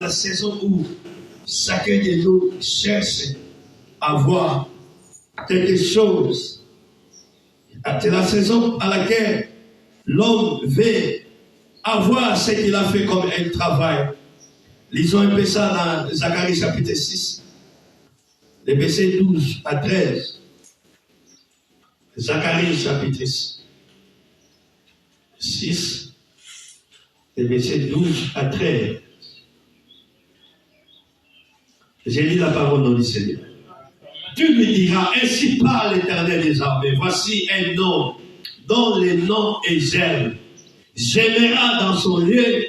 la saison où chacun de nous cherche à voir quelque chose. C'est la saison à laquelle l'homme veut avoir ce qu'il a fait comme un travail. Lisons un peu ça dans Zacharie chapitre 6, les versets 12 à 13. Zacharie chapitre 6, les versets 12 à 13. J'ai lu la parole du Seigneur. Tu lui diras, ainsi parle l'Éternel des armées. Voici un nom dont le nom est germe. Germera dans son lieu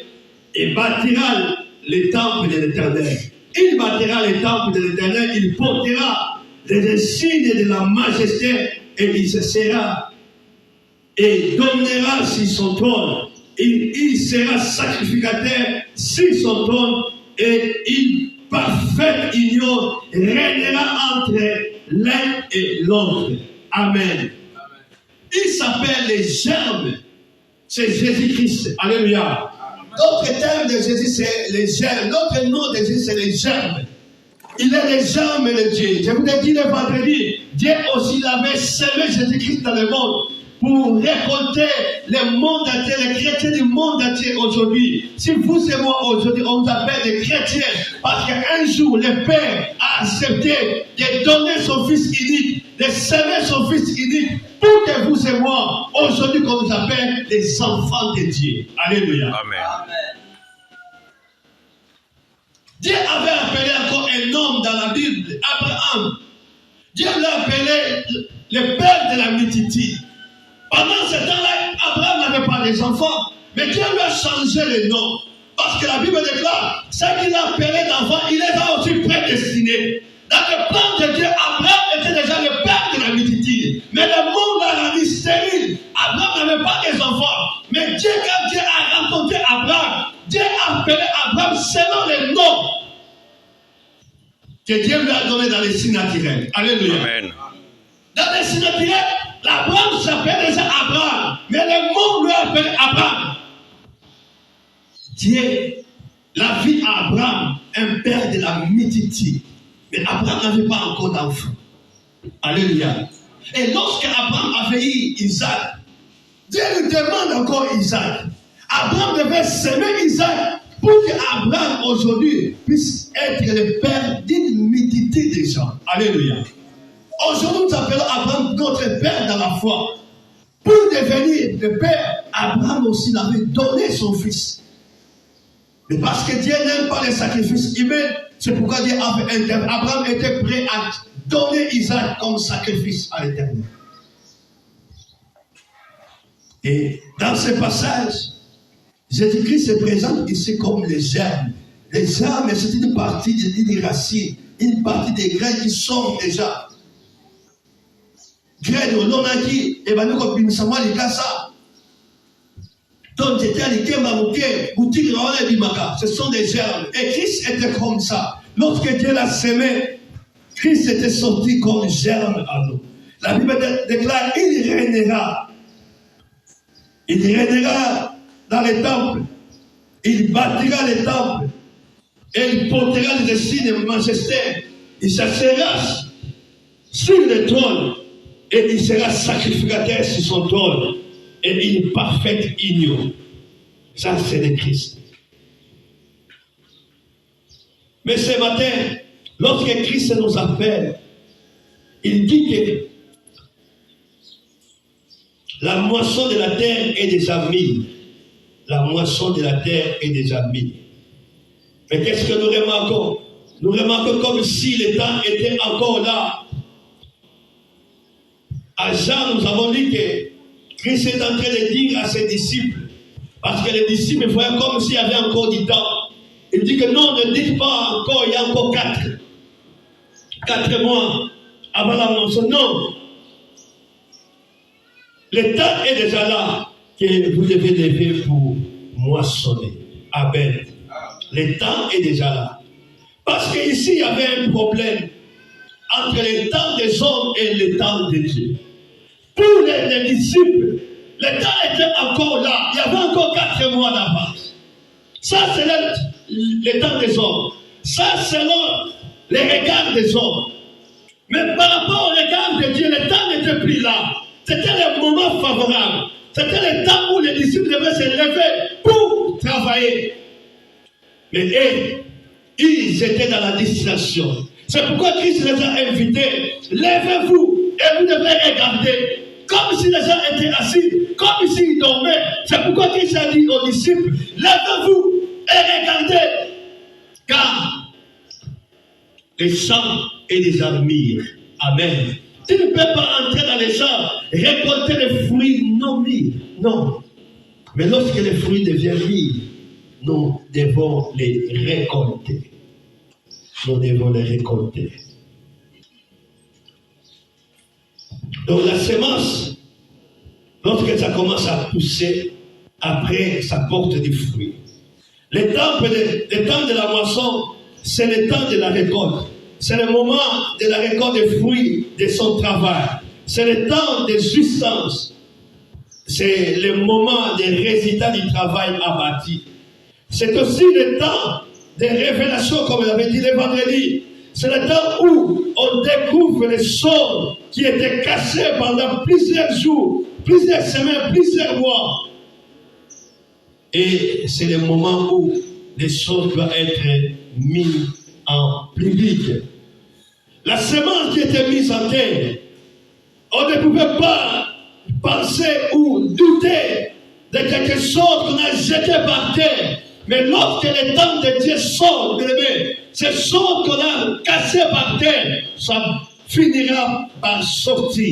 et bâtira le temple de l'Éternel. Il bâtira le temple de l'Éternel, il portera les insignes de la majesté et il se sera et dominera sur son trône. Il sera sacrificateur sur son trône et il parfaite union régnera entre l'un et l'autre. Amen. Il s'appelle les germes. C'est Jésus-Christ. Alléluia. D'autres termes de Jésus, c'est les germes. L'autre nom de Jésus, c'est les germes. Il est les germes de Dieu. Je vous l'ai dit le vendredi. Dieu aussi avait semé Jésus-Christ dans le monde pour récolter le monde entier, les chrétiens du monde entier aujourd'hui. Si vous et moi aujourd'hui, on nous appelle des chrétiens parce qu'un jour, le Père a accepté de donner son Fils unique, de semer son Fils unique pour que vous et moi, aujourd'hui, qu'on nous appelle les enfants de Dieu. Alléluia. Amen. Dieu avait appelé encore un homme dans la Bible, Abraham. Dieu l'a appelé le père de la multitude. Pendant ce temps-là, Abraham n'avait pas des enfants, mais Dieu lui a changé le nom. Parce que la Bible déclare, ce qu'il a appelé d'enfants, il les a aussi prédestinés. Dans le plan de Dieu, Abraham était déjà le père de la multitude. Mais le monde l'a rendu stérile. Abraham n'avait pas des enfants. Mais Dieu, quand Dieu a rencontré Abraham, Dieu a appelé Abraham selon le nom que Dieu lui a donné dans les signes naturels. Alléluia. Amen. Dans les signes naturels, Abraham s'appelle déjà Abraham. Mais le monde lui a appelé Abraham. Dieu l'a vu à Abraham, un père de la multitude. Mais Abraham n'avait pas encore d'enfant. Alléluia. Et lorsque Abraham avait eu Isaac, Dieu lui demande encore Isaac. Abraham devait s'aimer Isaac pour qu'Abraham aujourd'hui puisse être le père d'une multitude de gens. Alléluia. Aujourd'hui, nous appelons Abraham notre père dans la foi. Pour devenir le père, Abraham aussi l'avait donné son fils. Mais parce que Dieu n'aime pas les sacrifices humains, c'est pourquoi Abraham était prêt à donner Isaac comme sacrifice à l'Éternel. Et dans ce passage, Jésus-Christ se présente ici comme les germes. Les germes, c'est une partie des racines, une partie des graines qui sont déjà. Graines, on a dit, et bien nous, comme nous sommes les ça. Donc, ce sont des germes. Et Christ était comme ça. Lorsque Dieu l'a semé, Christ était sorti comme germe à nous. La Bible déclare, il régnera. Il régnera dans les temples. Il bâtira les temples. Et il portera les signes de majesté. Il s'assera sur le trône. Et il sera sacrificateur sur son trône. Et une parfaite union. Ça, c'est le Christ. Mais ce matin, lorsque Christ nous appelle, il dit que la moisson de la terre est déjà mise. La moisson de la terre est déjà mise. Mais qu'est-ce que nous remarquons? Nous remarquons comme si le temps était encore là. À Jean, nous avons dit que Christ est en train de dire à ses disciples, parce que les disciples voyaient comme s'il y avait encore du temps. Il dit que non, ne dites pas encore, il y a encore 4 mois avant la moisson. Non. Le temps est déjà là que vous devez lever pour moissonner. Amen. Le temps est déjà là. Parce qu'ici, il y avait un problème entre le temps des hommes et le temps de Dieu. Pour les disciples, le temps était encore là. Il y avait encore 4 mois d'avance. Ça, c'est les temps des hommes. Ça, selon les regards des hommes. Mais par rapport au regard de Dieu, le temps n'était plus là. C'était le moment favorable. C'était le temps où les disciples devaient se lever pour travailler. Mais eux, ils étaient dans la distraction. C'est pourquoi Christ les a invités. Levez-vous et vous devez regarder. Comme si les gens étaient assis, comme s'ils dormaient. C'est pourquoi Christ a dit aux disciples, levez-vous et regardez. Car les champs et les armures. Amen. Tu ne peux pas entrer dans les champs et récolter les fruits non mis. Non. Mais lorsque les fruits deviennent mis, nous devons les récolter. Nous devons les récolter. Donc la semence, lorsque ça commence à pousser, après ça porte des fruits. Le temps de la moisson, c'est le temps de la récolte. C'est le moment de la récolte des fruits de son travail. C'est le temps de substance. C'est le moment des résultats du travail abattu. C'est aussi le temps des révélations, comme on avait dit le vendredi. C'est le temps où on découvre les choses qui étaient cachées pendant plusieurs jours, plusieurs semaines, plusieurs mois. Et c'est le moment où les choses doivent être mises en public. La semence qui était mise en terre, on ne pouvait pas penser ou douter de quelque chose qu'on a jeté par terre. Mais lorsque le temps de Dieu sort, ces choses qu'on a cassées par terre, ça finira par sortir.